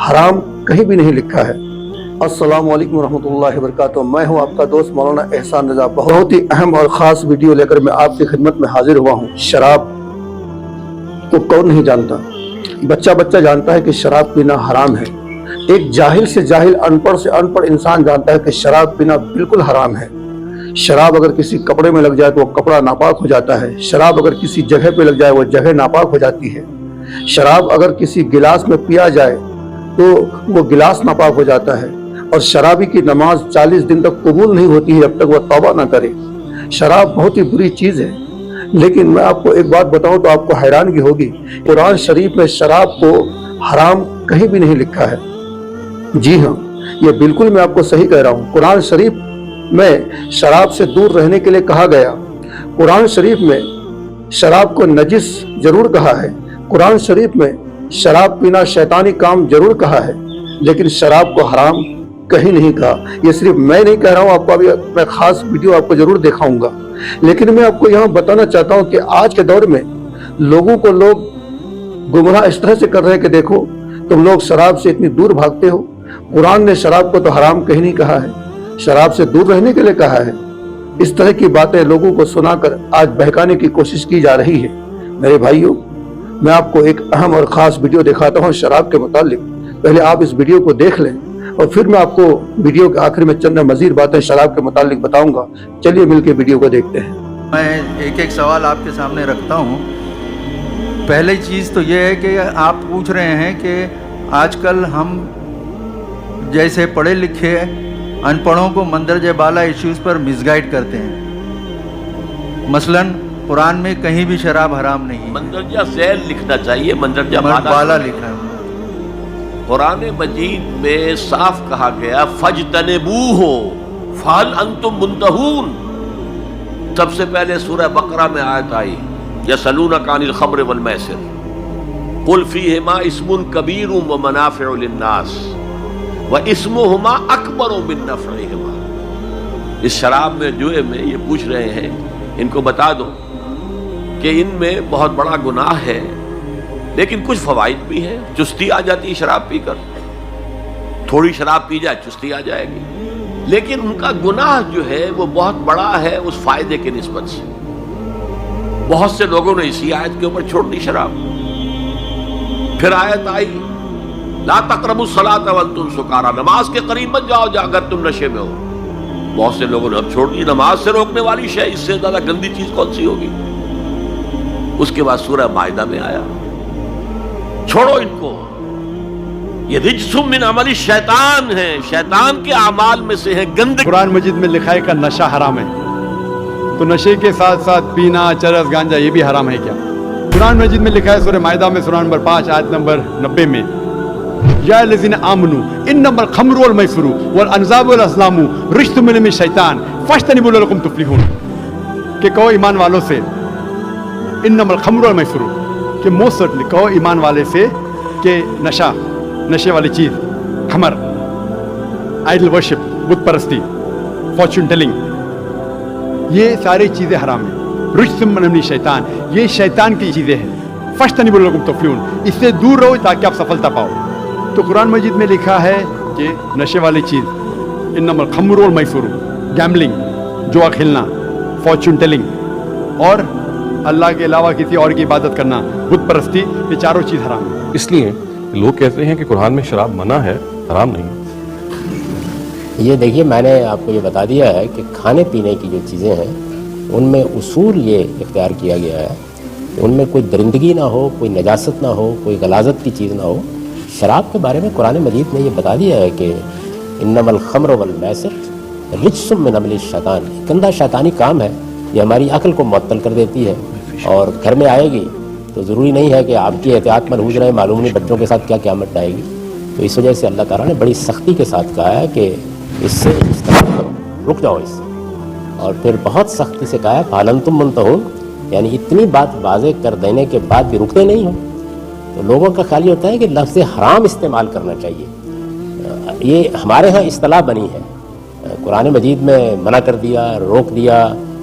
حرام کہیں بھی نہیں لکھا ہے۔ السلام علیکم ورحمۃ اللہ وبرکاتہ، میں ہوں آپ کا دوست مولانا احسان رضا۔ بہت ہی اہم اور خاص ویڈیو لے کر میں آپ کی خدمت میں حاضر ہوا ہوں۔ شراب کو کون نہیں جانتا؟ بچہ بچہ جانتا ہے کہ شراب پینا حرام ہے۔ ایک جاہل سے جاہل، ان پڑھ سے ان پڑھ انسان جانتا ہے کہ شراب پینا بالکل حرام ہے۔ شراب اگر کسی کپڑے میں لگ جائے تو وہ کپڑا ناپاک ہو جاتا ہے۔ شراب اگر کسی جگہ پہ لگ جائے وہ جگہ ناپاک ہو جاتی ہے۔ شراب اگر کسی گلاس میں پیا جائے تو وہ گلاس ناپاک ہو جاتا ہے، اور شرابی کی نماز 40 دن تک قبول نہیں ہوتی ہے جب تک وہ توبہ نہ کرے۔ شراب بہت ہی بری چیز ہے، لیکن میں آپ کو ایک بات بتاؤں تو آپ کو حیرانگی ہوگی، قرآن شریف میں شراب کو حرام کہیں بھی نہیں لکھا ہے۔ جی ہاں، یہ بالکل میں آپ کو صحیح کہہ رہا ہوں۔ قرآن شریف میں شراب سے دور رہنے کے لیے کہا گیا۔ قرآن شریف میں شراب کو نجس ضرور کہا ہے۔ قرآن شریف میں شراب پینا شیطانی کام ضرور کہا ہے، لیکن شراب کو حرام کہیں نہیں کہا۔ یہ صرف میں نہیں کہہ رہا ہوں، آپ کو ابھی میں خاص ویڈیو آپ کو ضرور دکھاؤں گا، لیکن میں آپ کو یہاں بتانا چاہتا ہوں کہ آج کے دور میں لوگوں کو لوگ گمراہ اس طرح سے کر رہے ہیں کہ دیکھو تم لوگ شراب سے اتنی دور بھاگتے ہو۔ قرآن نے شراب کو تو حرام کہیں نہیں کہا ہے، شراب سے دور رہنے کے لیے کہا ہے۔ اس طرح کی باتیں لوگوں کو سنا کر آج بہکانے کی کوشش کی جا رہی ہے۔ میرے بھائیوں، میں آپ کو ایک اہم اور خاص ویڈیو دکھاتا ہوں شراب کے متعلق۔ پہلے آپ اس ویڈیو کو دیکھ لیں اور پھر میں آپ کو ویڈیو کے آخر میں چند مزید باتیں شراب کے متعلق بتاؤں گا۔ چلیے مل کے ویڈیو کو دیکھتے ہیں۔ میں ایک ایک سوال آپ کے سامنے رکھتا ہوں۔ پہلی چیز تو یہ ہے کہ آپ پوچھ رہے ہیں کہ آج کل ہم جیسے پڑھے لکھے ان پڑھوں کو مندرجہ بالا ایشوز پر مس گائیڈ کرتے ہیں۔ مثلاً قرآن میں کہیں بھی شراب حرام نہیں ہے، مندرجہ ذیل لکھنا چاہیے، مندرجہ بالا لکھا ہے۔ قرآن مجید میں صاف کہا گیا فَاجْتَنِبُوهُ فَهَلْ أَنْتُمْ مُنْتَهُونَ۔ سب سے پہلے سورہ بقرہ میں آیت آئی يَسْأَلُونَكَ عَنِ الْخَمْرِ وَالْمَيْسِرِ قُلْ فِيهِمَا اسْمٌ كَبِيرٌ وَمَنَافِعُ لِلنَّاسِ وَإِسْمُهُمَا أَكْبَرُ مِن نَّفْعِهِمَا۔ اس شراب میں جوئے میں یہ پوچھ رہے ہیں ان کو بتا دو کہ ان میں بہت بڑا گناہ ہے، لیکن کچھ فوائد بھی ہیں۔ چستی آ جاتی ہے شراب پی کر، تھوڑی شراب پی جائے چستی آ جائے گی، لیکن ان کا گناہ جو ہے وہ بہت بڑا ہے اس فائدے کے نسبت سے۔ بہت سے لوگوں نے اسی آیت کے اوپر چھوڑ دی شراب۔ پھر آیت آئی لا تقربوا الصلاۃ وانتم سکارى، نماز کے قریب مت جاؤ اگر تم نشے میں ہو۔ بہت سے لوگوں نے اب چھوڑ دی۔ نماز سے روکنے والی شے اس سے زیادہ گندی چیز کون سی ہوگی؟ اس کے بعد سورہ مائدہ میں آیا چھوڑو ان کو، یہ رجس من عمل الشیطان ہے، شیطان کے اعمال میں سے ہے، گندگی۔ قرآن مجید میں لکھا ہے کہ نشہ حرام ہے، تو نشے کے ساتھ ساتھ پینا، چرس، گانجا یہ بھی حرام ہے کیا؟ قرآن مجید میں لکھا ہے سورہ مائدہ میں سورہ نمبر 5 آیت نمبر 90 میں یا الذین آمنوا انما الخمر والمیسر والانصاب والازلام رجس من الشیطان فاجتنبوه لعلکم تفلحون، کہ کہو ایمان والوں سے انما الخمر والمیسر، کہ موسٹ سرٹنلی کہو ایمان والے سے کہ نشے والی چیز، خمر، آئیڈل ورشپ، بت پرستی، فارچون ٹیلنگ، یہ ساری چیزیں حرام ہیں۔ رجس من الشیطان، یہ شیطان کی چیزیں ہیں۔ فاجتنبوه لعلکم تفلحون، اس سے دور رہو تاکہ آپ سفلتا پاؤ۔ تو قرآن مجید میں لکھا ہے کہ نشے والی چیز انما الخمر والمیسر، گیمبلنگ، جوا کھیلنا، فارچون ٹیلنگ، اور اللہ کے علاوہ کسی اور کی عبادت کرنا، بت پرستی، یہ چاروں چیز حرام ہے۔ اس لیے لوگ کہتے ہیں کہ قرآن میں شراب منع ہے، حرام نہیں ہے۔ یہ دیکھیے، میں نے آپ کو یہ بتا دیا ہے کہ کھانے پینے کی جو چیزیں ہیں ان میں اصول یہ اختیار کیا گیا ہے، ان میں کوئی درندگی نہ ہو، کوئی نجاست نہ ہو، کوئی غلاظت کی چیز نہ ہو۔ شراب کے بارے میں قرآن مجید نے یہ بتا دیا ہے کہ انما الخمر والمیسر رجس من عمل الشیطان، گندا شیطانی کام ہے، یہ ہماری عقل کو معطل کر دیتی ہے، اور گھر میں آئے گی تو ضروری نہیں ہے کہ آپ کی احتیاط ملحوظ رہے، معلوم نہیں بچوں کے ساتھ کیا قیامت آئے گی۔ تو اس وجہ سے اللہ تعالیٰ نے بڑی سختی کے ساتھ کہا ہے کہ اس سے اجتناب کرو، رک جاؤ اس سے، اور پھر بہت سختی سے کہا ہے فَهَلْ أَنْتُمْ مُنْتَهُونَ، یعنی اتنی بات واضح کر دینے کے بعد بھی رکتے نہیں ہو۔ تو لوگوں کا خیال یہ ہوتا ہے کہ لفظ حرام استعمال کرنا چاہیے، یہ ہمارے ہاں اصطلاح بنی ہے، قرآن مجید میں منع کر دیا، روک دیا،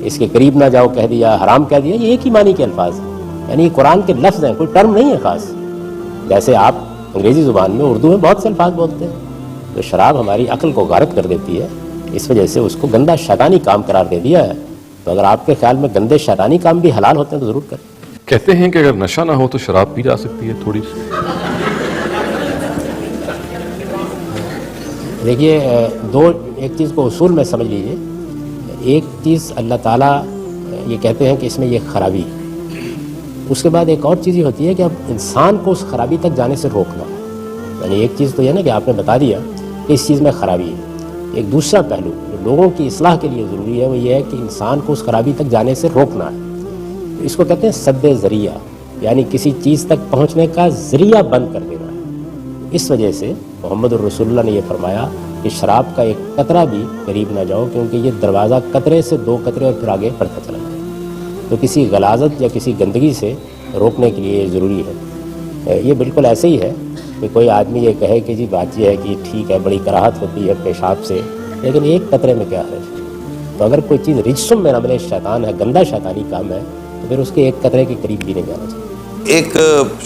اس کے قریب نہ جاؤ کہہ دیا، حرام کہہ دیا، یہ ایک ہی معنی کے الفاظ ہیں، یعنی یہ قرآن کے لفظ ہیں، کوئی ٹرم نہیں ہے خاص. جیسے آپ انگریزی زبان میں اردو میں بہت سے الفاظ بولتے ہیں. تو شراب ہماری عقل کو غارت کر دیتی ہے، اس وجہ سے اس کو گندا شیطانی کام قرار دے دیا ہے. تو اگر آپ کے خیال میں گندے شیطانی کام بھی حلال ہوتے ہیں تو ضرور کریں. کہتے ہیں کہ اگر نشہ نہ ہو تو شراب پی جا سکتی ہے تھوڑی سی. دیکھیے ایک چیز کو اصول میں سمجھ لیجئے. ایک چیز اللہ تعالیٰ یہ کہتے ہیں کہ اس میں یہ خرابی، اس کے بعد ایک اور چیز یہ ہوتی ہے کہ اب انسان کو اس خرابی تک جانے سے روکنا. یعنی ایک چیز تو یہ نا کہ آپ نے بتا دیا کہ اس چیز میں خرابی ہے، ایک دوسرا پہلو جو لوگوں کی اصلاح کے لیے ضروری ہے وہ یہ ہے کہ انسان کو اس خرابی تک جانے سے روکنا ہے. اس کو کہتے ہیں سد ذریعہ، یعنی کسی چیز تک پہنچنے کا ذریعہ بند کر دینا ہے. اس وجہ سے محمد الرسول اللہ نے یہ فرمایا کہ شراب کا ایک قطرہ بھی قریب نہ جاؤ، کیونکہ یہ دروازہ قطرے سے 2 قطرے اور پھر آگے بڑھتا چلا جائے. تو کسی غلاظت یا کسی گندگی سے روکنے کے لیے یہ ضروری ہے. یہ بالکل ایسے ہی ہے کہ کوئی آدمی یہ کہے کہ جی بات یہ ہے کہ ٹھیک ہے بڑی کراہت ہوتی ہے پیشاب سے، لیکن ایک قطرے میں کیا ہے. تو اگر کوئی چیز رجسم میں عمل شیطان ہے، گندا شیطانی کام ہے، تو پھر اس کے ایک قطرے کے قریب بھی نہیں جانا چاہیے. ایک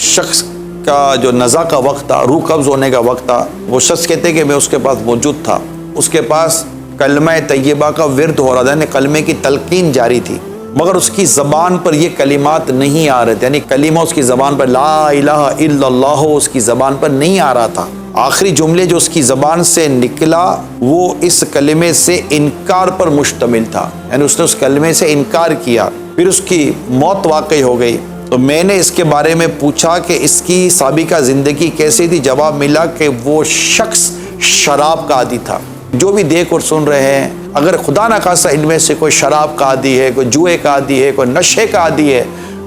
شخص کا جو نزا کا وقت تھا، روح قبض ہونے کا وقت تھا، وہ شخص کہتے کہ میں اس کے پاس موجود تھا. اس کے پاس کلمہ طیبہ کا ورد ہو رہا تھا، یعنی کلمے کی تلقین جاری تھی، مگر اس کی زبان پر یہ کلمات نہیں آ رہے تھے. یعنی کلمہ اس کی زبان پر لا الہ الا اللہ اس کی زبان پر نہیں آ رہا تھا. آخری جملے جو اس کی زبان سے نکلا وہ اس کلمے سے انکار پر مشتمل تھا، یعنی اس نے اس کلمے سے انکار کیا. پھر اس کی موت واقع ہو گئی. تو میں نے اس کے بارے میں پوچھا کہ اس کی سابقہ زندگی کیسی تھی. جواب ملا کہ وہ شخص شراب کا عادی تھا. جو بھی دیکھ اور سن رہے ہیں، اگر خدا نہ خواستہ ان میں سے کوئی شراب کا عادی ہے، کوئی جوئے کا عادی ہے، کوئی نشے کا عادی ہے،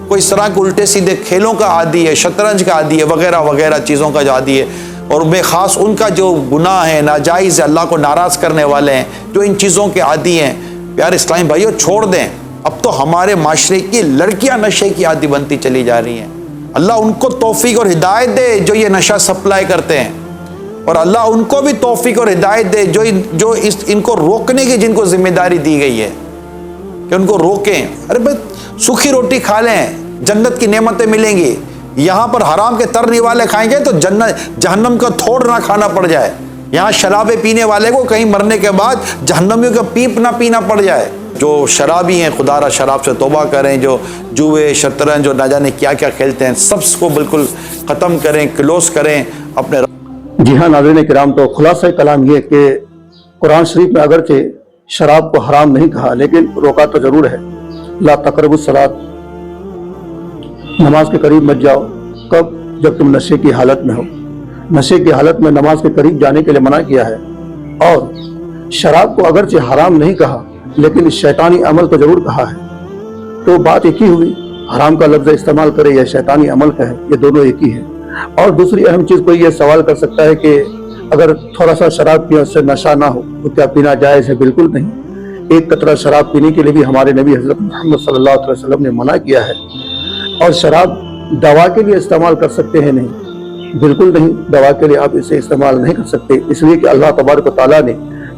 کوئی اس طرح کے الٹے سیدھے کھیلوں کا عادی ہے، شطرنج کا عادی ہے، وغیرہ وغیرہ چیزوں کا جو عادی ہے، اور بے خاص ان کا جو گناہ ہے، ناجائز ہے، اللہ کو ناراض کرنے والے ہیں، جو ان چیزوں کے عادی ہیں، پیارے اسلامی بھائیو چھوڑ دیں. اب تو ہمارے معاشرے کی لڑکیاں نشے کی عادی بنتی چلی جا رہی ہیں. اللہ ان کو توفیق اور ہدایت دے جو یہ نشہ سپلائی کرتے ہیں، اور اللہ ان کو بھی توفیق اور ہدایت دے جو ان کو روکنے کی جن کو ذمہ داری دی گئی ہے کہ ان کو روکیں. ارے بھائی سوکھی روٹی کھا لیں، جنت کی نعمتیں ملیں گی. یہاں پر حرام کے ترنی والے کھائیں گے تو جہنم کا تھوڑ نہ کھانا پڑ جائے. یہاں شرابیں پینے والے کو کہیں مرنے کے بعد جہنمیوں کا پیپ نہ پینا پڑ جائے. جو شرابی ہیں خدا را شراب سے توبہ کریں، جو جوئے شطرنج جو نہ جانے کیا کیا کھیلتے ہیں سب کو بالکل ختم کریں، کلوز کریں اپنے. جی ہاں ناظرین کرام، تو خلاصہ کلام یہ کہ قرآن شریف میں اگرچہ شراب کو حرام نہیں کہا لیکن روکا تو ضرور ہے. لا تقربوا الصلاۃ، نماز کے قریب مت جاؤ. کب؟ جب تم نشے کی حالت میں ہو. نشے کی حالت میں نماز کے قریب جانے کے لیے منع کیا ہے. اور شراب کو اگرچہ حرام نہیں کہا لیکن شیطانی عمل تو ضرور کہا ہے. تو بات ایک ہی ہوئی، حرام کا لفظ استعمال کرے یا شیطانی عمل کا ہے، یہ دونوں ایک ہی ہے. اور دوسری اہم چیز کوئی یہ سوال کر سکتا ہے کہ اگر تھوڑا سا شراب پینے سے نشہ نہ ہو تو کیا پینا جائز ہے؟ بالکل نہیں. ایک قطرہ شراب پینے کے لیے بھی ہمارے نبی حضرت محمد صلی اللہ علیہ وسلم نے منع کیا ہے. اور شراب دوا کے لیے استعمال کر سکتے ہیں؟ نہیں، بالکل نہیں. دوا کے لیے آپ اسے استعمال نہیں کر سکتے، اس لیے کہ اللہ تبارک و تعالیٰ نے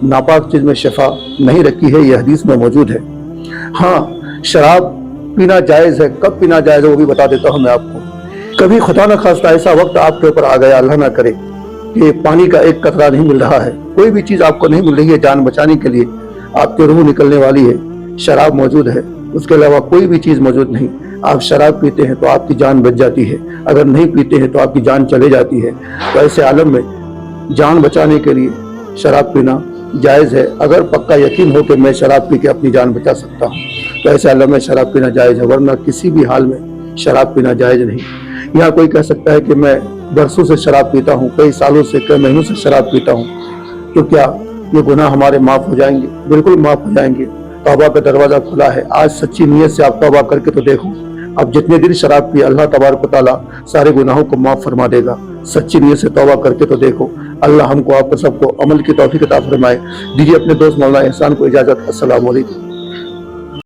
ناپاک چیز میں شفا نہیں رکھی ہے، یہ حدیث میں موجود ہے. ہاں شراب پینا جائز ہے. کب پینا جائز ہے وہ بھی بتا دیتا ہوں میں آپ کو. کبھی خدا نہ خواستہ ایسا وقت آپ کے اوپر آ گیا، اللہ نہ کرے، کہ پانی کا ایک قطرہ نہیں مل رہا ہے، کوئی بھی چیز آپ کو نہیں مل رہی ہے جان بچانے کے لیے، آپ کی روح نکلنے والی ہے، شراب موجود ہے، اس کے علاوہ کوئی بھی چیز موجود نہیں. آپ شراب پیتے ہیں تو آپ کی جان بچ جاتی ہے، اگر نہیں پیتے ہیں تو آپ کی جان چلے جاتی ہے. تو ایسے عالم میں جان بچانے کے لیے شراب پینا جائز ہے. اگر پکا یقین ہو کہ میں شراب پی کے اپنی جان بچا سکتا ہوں تو ایسے عالم میں شراب پینا جائز ہے، ورنہ کسی بھی حال میں شراب پینا جائز نہیں. یہاں کوئی کہہ سکتا ہے کہ میں برسوں سے شراب پیتا ہوں، کئی سالوں سے، کئی مہینوں سے شراب پیتا ہوں، تو کیا یہ گناہ ہمارے معاف ہو جائیں گے؟ بالکل معاف ہو جائیں گے. توبہ کا دروازہ کھلا ہے. آج سچی نیت سے آپ توبہ کر کے تو دیکھو، اب جتنے دن شراب پی اللہ تبارک و تعالیٰ سارے گناہوں کو معاف فرما دے گا. سچی نیت سے توبہ کر کے تو دیکھو. اللہ ہم کو آپ کو سب کو عمل کی توفیق عطا فرمائے. دیجیے اپنے دوست مولانا احسان کو اجازت. السلام علیکم.